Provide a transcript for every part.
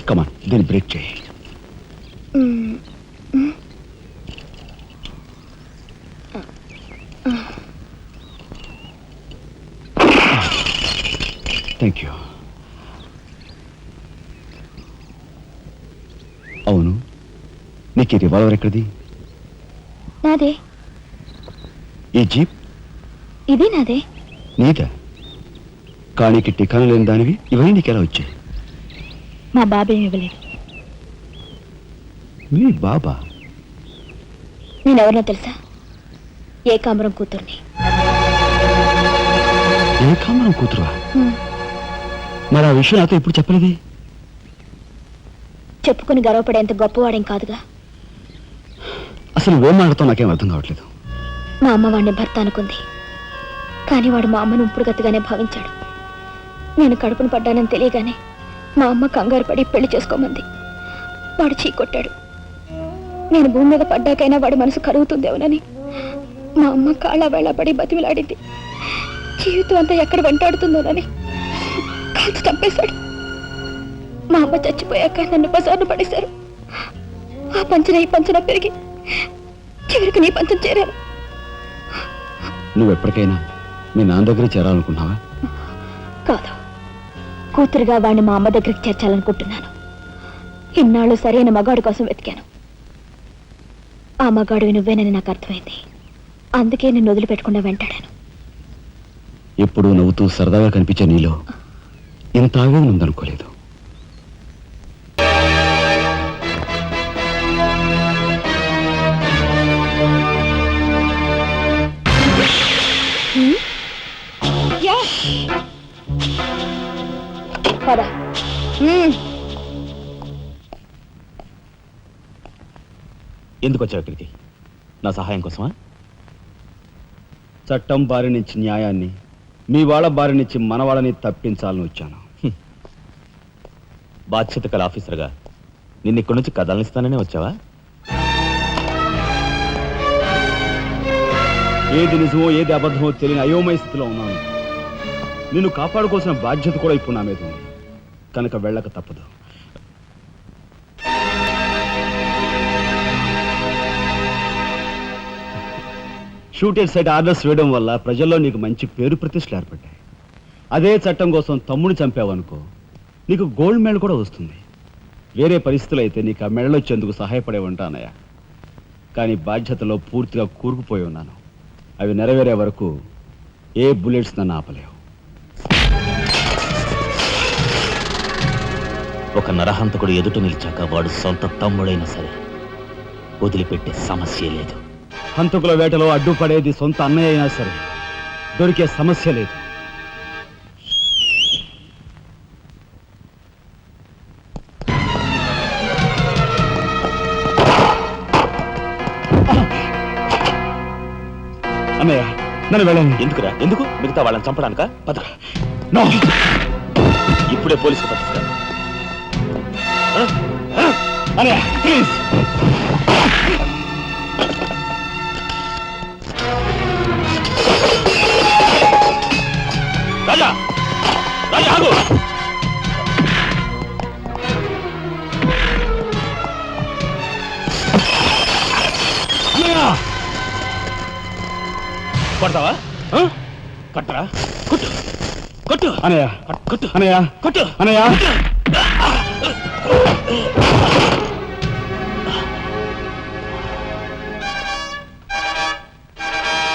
కమాన్, దీన్ని బ్రేక్ చేయి. Thank you. అవును, నీకు ఈ రివాల్వర్ ఎక్కడిది? నాదే. ఈ జీప్? ఇది నాదే. నీదా? కానీ టికాను లేని దానివి ఇవన్నీ నీకెలా వచ్చాయి? మా బాబే ఇవ్వలేదు. మీ బాబా? నేనెవరినో తెలుసా? ఏకాంబరం కూతుర్ని. ఏకాంబరం కూతురువా? మరి ఆ విషయం నాతో ఎప్పుడు చెప్పలేదే? చెప్పుకుని గర్వపడేంత గొప్పవాడేం కాదుగా. అసలు ఏం మాట్లాడుతావు నాకేం అర్థం కావట్లేదు. మా అమ్మ వాడిని భర్త అనుకుంది, కానీ వాడు మా అమ్మను ఉంపుడుగతిగానే భావించాడు. నేను కడుపును పడ్డానని తెలియగానే మా అమ్మ కంగారు పడి పెళ్లి చేసుకోమంది. వాడు చీకొట్టాడు. నేను భూమి మీద పడ్డాకైనా వాడి మనసు కరుగుతుందేమోనని మా అమ్మ కాళ్ళ వేళ పడి బతిమిలాడింది. జీవితం అంతా ఎక్కడ వెంటాడుతుందోనని కాల్చి చంపేశాడు. మా అమ్మ చచ్చిపోయాక నన్ను బజార్ను పడేశారు. ఆ పంచన ఈ పంచన పెరిగి చివరికి నీ పంచం చేరాను. నువ్వు ఎప్పటికైనా మీ నాన్న దగ్గర చేరాలనుకున్నావా? కాదు, కూతురుగా వాడిని మా అమ్మ దగ్గరికి చేర్చాలనుకుంటున్నాను. ఇన్నాళ్ళు సరైన మగాడు కోసం వెతికాను. ఆ మగాడు నువ్వేనని నాకు అర్థమైంది. అందుకే నేను వదిలిపెట్టకుండా వెంటాడాను. ఎప్పుడూ నవ్వుతూ సరదాగా కనిపించే నీలో ఇంత ఆవేదన ఉందనుకోలేదు. ఎందుకు వచ్చావు ఇక్కడికి? నా సహాయం కోసమా? చట్టం బారి నుంచి న్యాయాన్ని, మీ వాళ్ళ బారి నుంచి మన వాళ్ళని తప్పించాలని వచ్చాను. బాధ్యత కల ఆఫీసర్గా నిన్ను ఇక్కడి నుంచి కదలనిస్తాననే వచ్చావా? ఏది నిజమో ఏది అబద్ధమో తెలియని అయోమయ స్థితిలో ఉన్నాను. నిన్ను కాపాడుకోవాల్సిన బాధ్యత కూడా ఇప్పుడు నా మీద ఉంది. కనుక వెళ్ళక తప్పదు. షూటెడ్ సైట్ ఆర్డర్స్ వేయడం వల్ల ప్రజల్లో నీకు మంచి పేరు ప్రతిష్టలు ఏర్పడ్డాయి. అదే చట్టం కోసం తమ్ముడు చంపావనుకో, నీకు గోల్డ్ మెడల్ కూడా వస్తుంది. వేరే పరిస్థితులు అయితే నీకు ఆ మెడల్ వచ్చేందుకు సహాయపడే ఉంటానయ్యా. కానీ బాధ్యతలో పూర్తిగా కూరుకుపోయి ఉన్నాను. అవి నెరవేరే వరకు ఏ బుల్లెట్స్ నన్ను ఆపలేవు. ఒక నరహంతకుడు ఎదుట నిలిచాక వాడు సొంత తమ్ముడైనా సరే వదిలిపెట్టే సమస్య లేదు. హంతకుల వేటలో అడ్డుపడేది సొంత అన్నయ్య అయినా సరే దొరికే సమస్య లేదు. అన్నయ్య, నన్ను వెళ్ళండి. ఎందుకురా? ఎందుకు? మిగతా వాళ్ళని చంపడానికా? పదరా. నో, ఇప్పుడే పోలీసులు పట్టిస్తారు. అన్నయ్య ప్లీజ్. రాజా, రాజా ఆగు. కొడతావా? కట్టరా? కొట్టు, కొట్టు అనయ్య, కొట్టు, అనయ్య, కొట్టు, అనయ్య.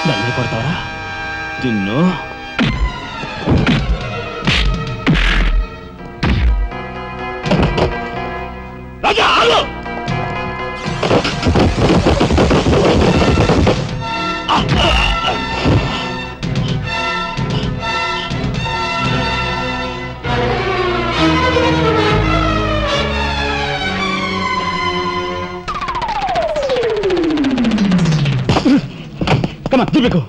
నన్ను కొడతావా? నిన్ను రాజా ఆగు. Come on, Dibiko.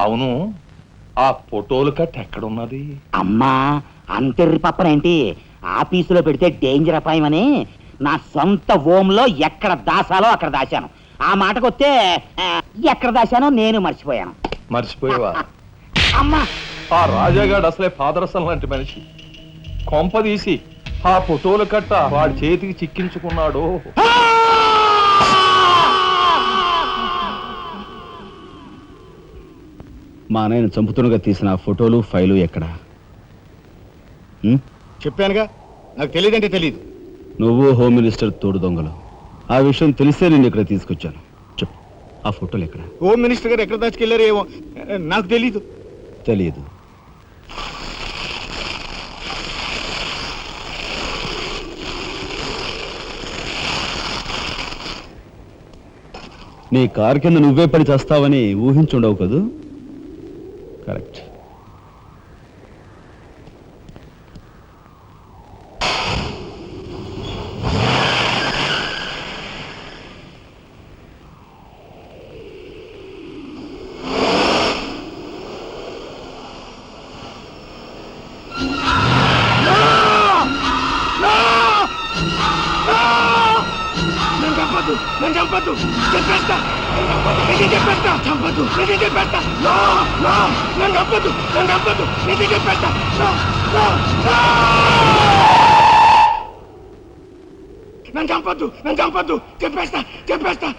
అవును, ఆ ఫోటోలు కట్ ఎక్కడున్నది? అమ్మా అంతెర్రి పప్పనేంటి, ఆఫీసులో పెడితే డేంజర్ అపాయమని నా సొంత హోంలో ఎక్కడ దాసాలో అక్కడ దాశాను. ఆ మాటకొస్తే ఎక్కడ దాశానో నేను మర్చిపోయాను. మర్చిపోయావా? అమ్మా ఆ రాజాగాడు అసలే పాదరసం లాంటి మనిషి. కొంపదీసి ఆ ఫోటోలు కట్ట వాడి చేతికి చిక్కించుకున్నాడు. మా నాయన చంపుతున్నగా తీసిన ఆ ఫోటోలు ఫైలు ఎక్కడ? చెప్పానుగా, నాకు తెలియదంటే తెలియదు. నువ్వు హోమ్ మినిస్టర్ తోడు దొంగలు. ఆ విషయం తెలిసే నేను ఇక్కడ తీసుకొచ్చాను. చెప్పు, ఆ ఫోటోలు ఎక్కడ? హోమ్ మినిస్టర్ గారు ఎక్కడ దాచుకెళ్ళారో ఏమో, నాకు తెలీదు. తెలియదు. నీ కారు కింద నువ్వే పడి చేస్తావని ఊహించుండవు కదూ? కరెక్ట్. నన్ను చంపద్దు, చెప్పేస్తా. నిజం చెప్పేస్తా, చంపద్దు, నిజం చెప్పేస్తా. నన్ను చంపద్దు, నన్ను చంపద్దు, నిజం చెప్పేస్తా. నన్ను చంపద్దు, నన్ను చంపద్దు, చెప్పేస్తా, చెప్పేస్తా.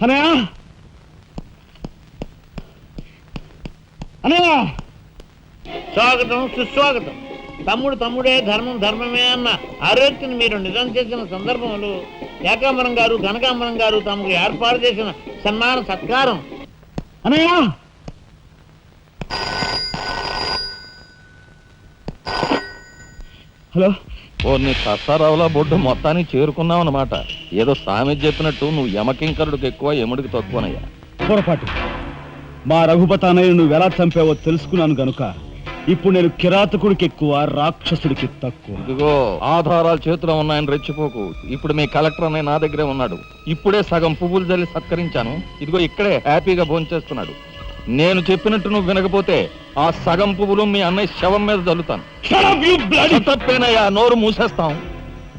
అనయా, అనయా, స్వాగతం, సుస్వాగతం. తమ్ముడు తమ్ముడే, ధర్మం ధర్మమే అన్న ఆరోగ్యని మీరు నిజం చేసిన సందర్భంలో ఏకాంబరం గారు, కనకాంబరం గారు తమకు ఏర్పాటు చేసిన సన్మాన సత్కారం. అనయా, హలో. నీ సత్తారావుల బొడ్డు మొత్తానికి చేరుకున్నావు అన్నమాట. ఏదో సామె చెప్పినట్టు నువ్వు యమకింకరుడికి ఎక్కువ, యముడికి తక్కువనయ్యా. పొరపాటు. మా రఘుపతి అన్నయ్య నువ్వు ఎలా చంపావో తెలుసుకున్నాను గనుక ఇప్పుడు నేను కిరాతకుడికి ఎక్కువ, రాక్షసుడికి తక్కువ. ఇదిగో ఆధారాలు చేతిలో ఉన్నాయని రెచ్చిపోకు. ఇప్పుడు మీ కలెక్టర్ అన్నయ్య నా దగ్గరే ఉన్నాడు. ఇప్పుడే సగం పువ్వులు జల్లి సత్కరించాను. ఇదిగో ఇక్కడే హ్యాపీగా భోంచేస్తున్నాడు. నేను చెప్పినట్టు నువ్వు వినకపోతే ఆ సగం పువ్వులు మీ అన్నయ్య శవం మీద జల్లుతాను. తప్పేనయ్యా, నోరు మూసేస్తాం.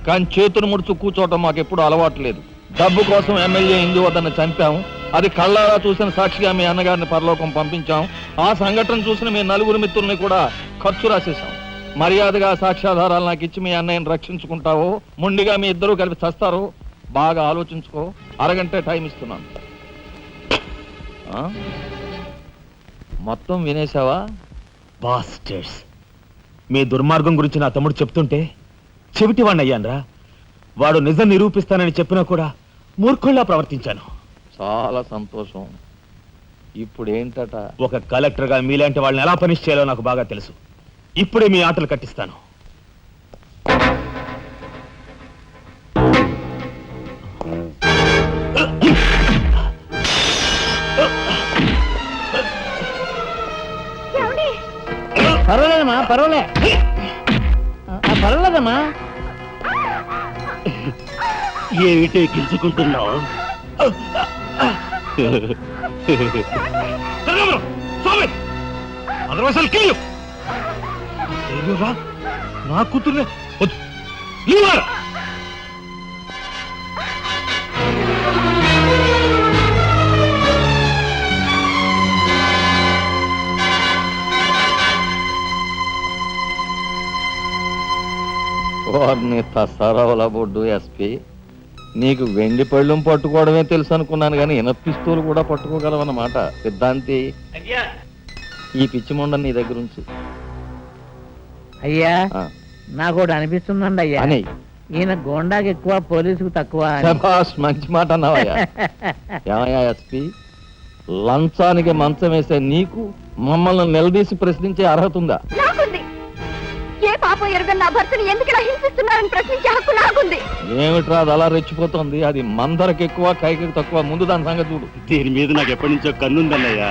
కానీ చేతులు ముడుచు కూర్చోవటం మాకు ఎప్పుడు అలవాటు లేదు. డబ్బు కోసం ఎమ్మెల్యే ఇందువద్దను చంపాం. అది కళ్ళారా చూసిన సాక్షిగా మీ అన్నగారిని పరలోకం పంపించాం. ఆ సంఘటన చూసిన మీ నలుగురు మిత్రుల్ని కూడా ఖర్చు రాసేశాం. మర్యాదగా సాక్ష్యాధారాలు నాకు ఇచ్చి మీ అన్నయ్యని రక్షించుకుంటావో మొండిగా మీ ఇద్దరూ కలిపి చస్తారు. బాగా ఆలోచించుకో. అరగంట టైం ఇస్తున్నాను. ఆ? మొత్తం వినేశావా? బాస్టర్స్, మీ దుర్మార్గం గురించి నా తమ్ముడు చెప్తుంటే చెవిటివాణ్ణి అయ్యాన్రా. వాడు నిజం నిరూపిస్తానని చెప్పినా కూడా మూర్ఖుల్లా ప్రవర్తించాను. చాలా సంతోషం. ఇప్పుడు ఏంటట? ఒక కలెక్టర్గా మీలాంటి వాళ్ళని ఎలా పనిష్ చేయాలో నాకు బాగా తెలుసు. ఇప్పుడే మీ ఆటలు కట్టిస్తాను. పర్వాలేదమ్మా, పర్వాలేదమ్మా. ఏమిటో గిల్చుకుంటున్నావు? నా కూతుర్నే వారిని తసారావుల బొడ్డు ఎస్పీ, నీకు వెండి పళ్ళెం పట్టుకోవడమే తెలుసు అనుకున్నాను కానీ ఇనప పిస్తూలు కూడా పట్టుకోగలవన్నమాట. సిద్ధాంతి, ఈ పిచ్చి మొండ నీ దగ్గర ఉంచు. అయ్యా, ఆ, నాకు ఒకటి అనిపిస్తుందండి అయ్యా, అని ఈయన గోండాకి ఎక్కువ పోలీసుకు తక్కువ అని. శభాష్, మంచి మాట అన్నావయ్యా. ఏమయ్యా ఎస్పీ, లంచానికి మంచం వేసే నీకు మమ్మల్ని నిలదీసి ప్రశ్నించే అర్హత ఉందా? నాకుంది. ఏ పాపం ఎరుగని నా భర్తని ఎందుకు ఇలా హింసిస్తున్నారని ప్రశ్నించే హక్కు నాకుంది. ఏమిట్రా అది అలా రెచ్చిపోతుంది? అది మందరికి ఎక్కువ కైకి తక్కువ. ముందు దాని సంగతి చూడు. దీని మీద నాకు ఎప్పటి నుంచో కన్నుందన్నయ్యా.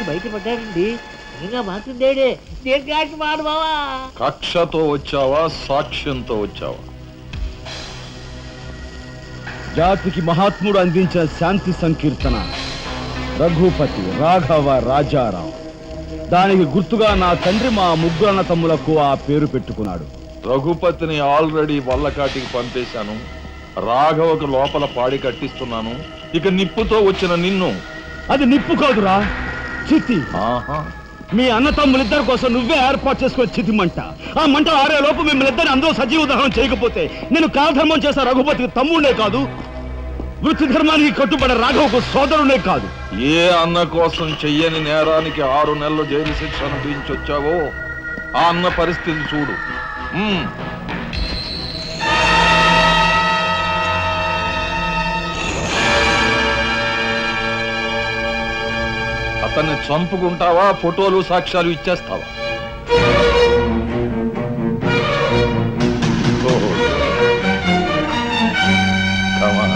బయటపడ్డాడండి. నిజంగా మాట్లాడేడే. దేనికి మాడు బావా? కక్షతో వచ్చావా, సాక్ష్యంతో వచ్చావా? జాతికి మహాత్ముడు అందించిన శాంతి సంకీర్తన రఘుపతి రాఘవ రాజారావు. దానికి గుర్తుగా నా తండ్రి మా ముగ్గురు అన్న తమ్ములకు ఆ పేరు పెట్టుకున్నాడు. రఘుపతిని ఆల్రెడీ వల్లకాటికి పంపేశాను. రాఘవకు లోపల పాడి కట్టిస్తున్నాను. ఇక నిప్పుతో వచ్చిన నిన్ను. అది నిప్పు కాదురా, చితి. ఆహా, మీ అన్న తమ్ములిద్దరి కోసం నువ్వే ఏర్పాటు చేసుకున్న చితి మంట. ఆ మంట ఆరే లోపు మిమ్మల్ని ఇద్దరిని అందరూ సజీవ దహనం చేయకపోతే నేను కాలధర్మం చేసిన రఘుపతికి తమ్ముడే కాదు, వృత్తి ధర్మానికి కట్టుబడే రాఘవకు సోదరుడే కాదు. ఏ అన్న కోసం చెయ్యని నేరానికి 6 నెలలు జైలు శిక్ష అనుభవించొచ్చావో ఆ అన్న పరిస్థితి చూడు. అతన్ని చంపుకుంటావా, ఫోటోలు సాక్ష్యాలు ఇచ్చేస్తావా? ఓహో. Come on.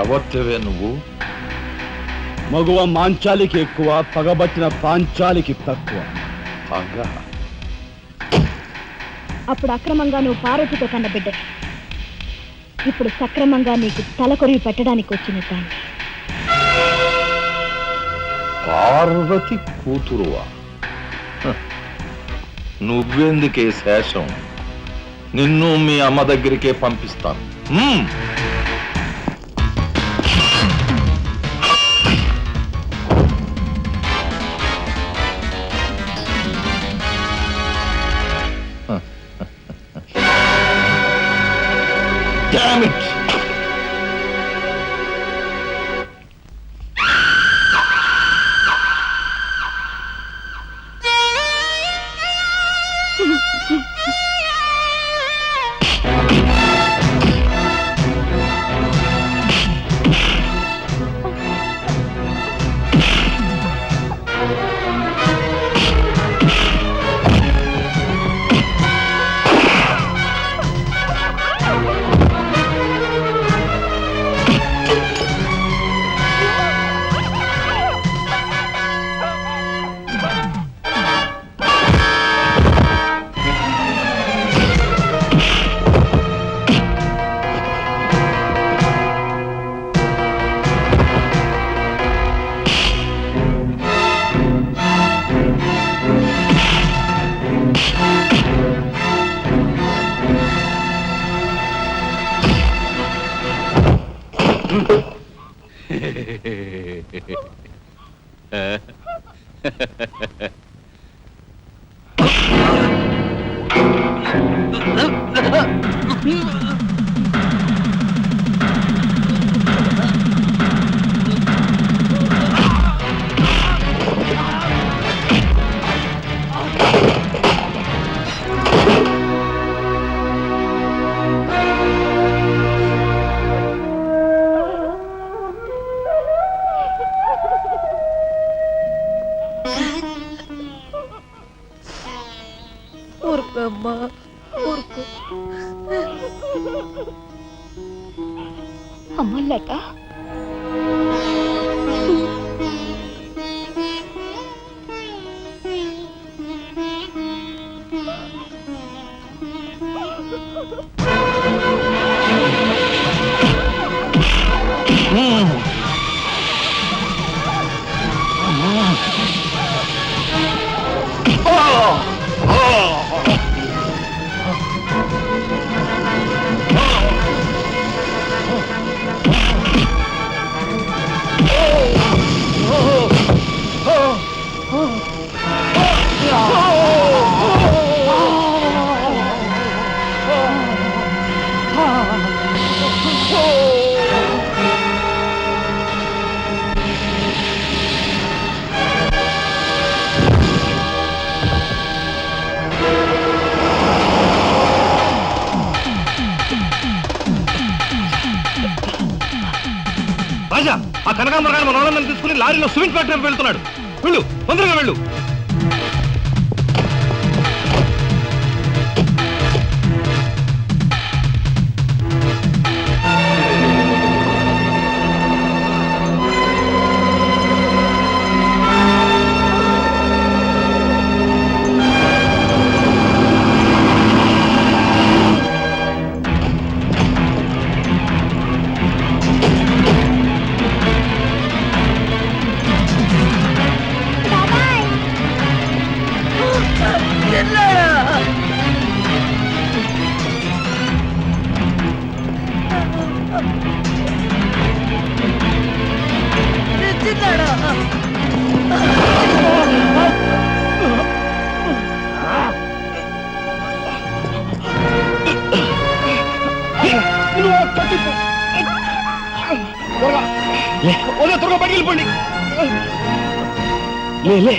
ఎవరివే నువ్వు? మగువ మాంచాలికి ఎక్కువ, పగబట్టిన పాంచాలికి తక్కువ. పగ? అప్పుడు అక్రమంగా నువ్వు పార్వతితో కన్న బిడ్డ. ఇప్పుడు సక్రమంగా నీకు తలకొరివి పెట్టడానికి వచ్చినట్టు పార్వతి కూతురువా? నువ్వెందుకే శేషం? నిన్ను మీ అమ్మ దగ్గరికే పంపిస్తాను. Damn it! ఊరుకోమ్మా ఊరుకో. అమ్మ లత, రాజా, ఆ కనకాంబరగారు మన వాళ్ళని తీసుకుని లారీలో సిమెంట్ ఫ్యాక్టరీ వెళ్తున్నాడు. వెళ్ళు, తొందరగా వెళ్ళు. త్వరగా బయటికి వెళ్ళిపోండి. లే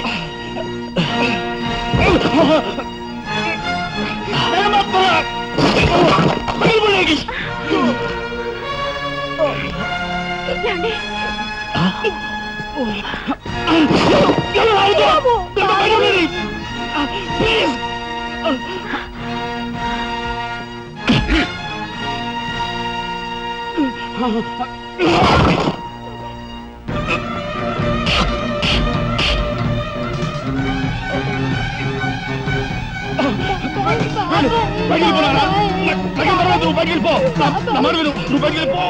నువ్వు బయటికి వెళ్ళిపో. నా మాట విను, నువ్వు బయటికి వెళ్ళిపో.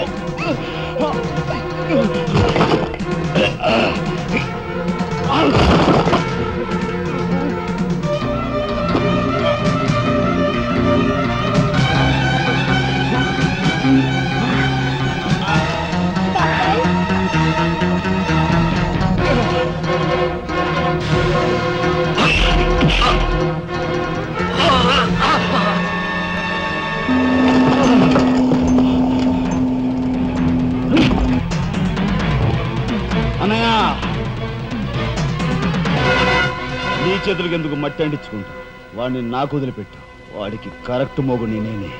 అన్నయ్య, నీ చేతులకి ఎందుకు మట్టి అంటించుకుంటా? వాడిని నాకు వదిలిపెట్టు. వాడికి కరెక్ట్ మోగుని నేనే.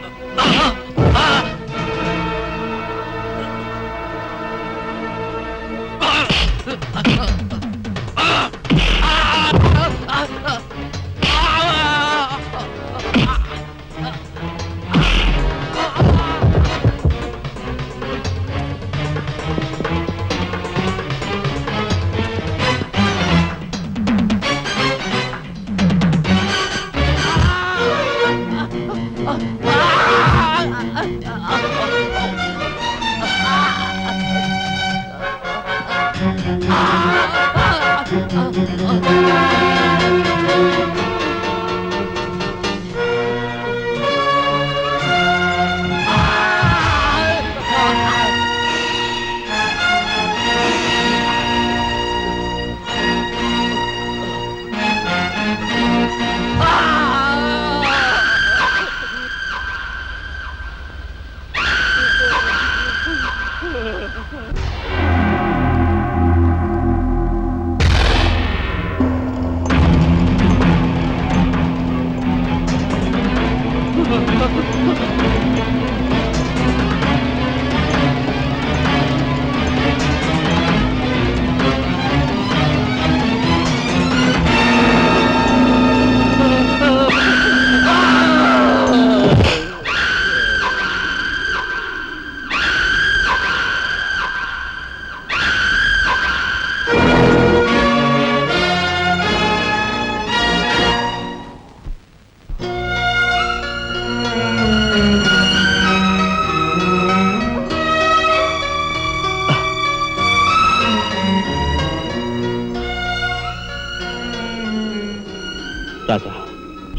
రాజా,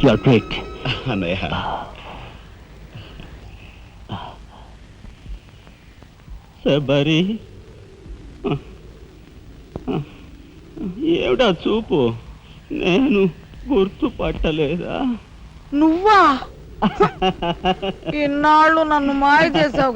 యు ఆర్ గ్రేట్. అన్నయ్య, శబరి, ఏమిటా చూపు? నేను గుర్తుపట్టలేదా? నువ్వా? ఇన్నాళ్ళు నన్ను మాయ చేసావు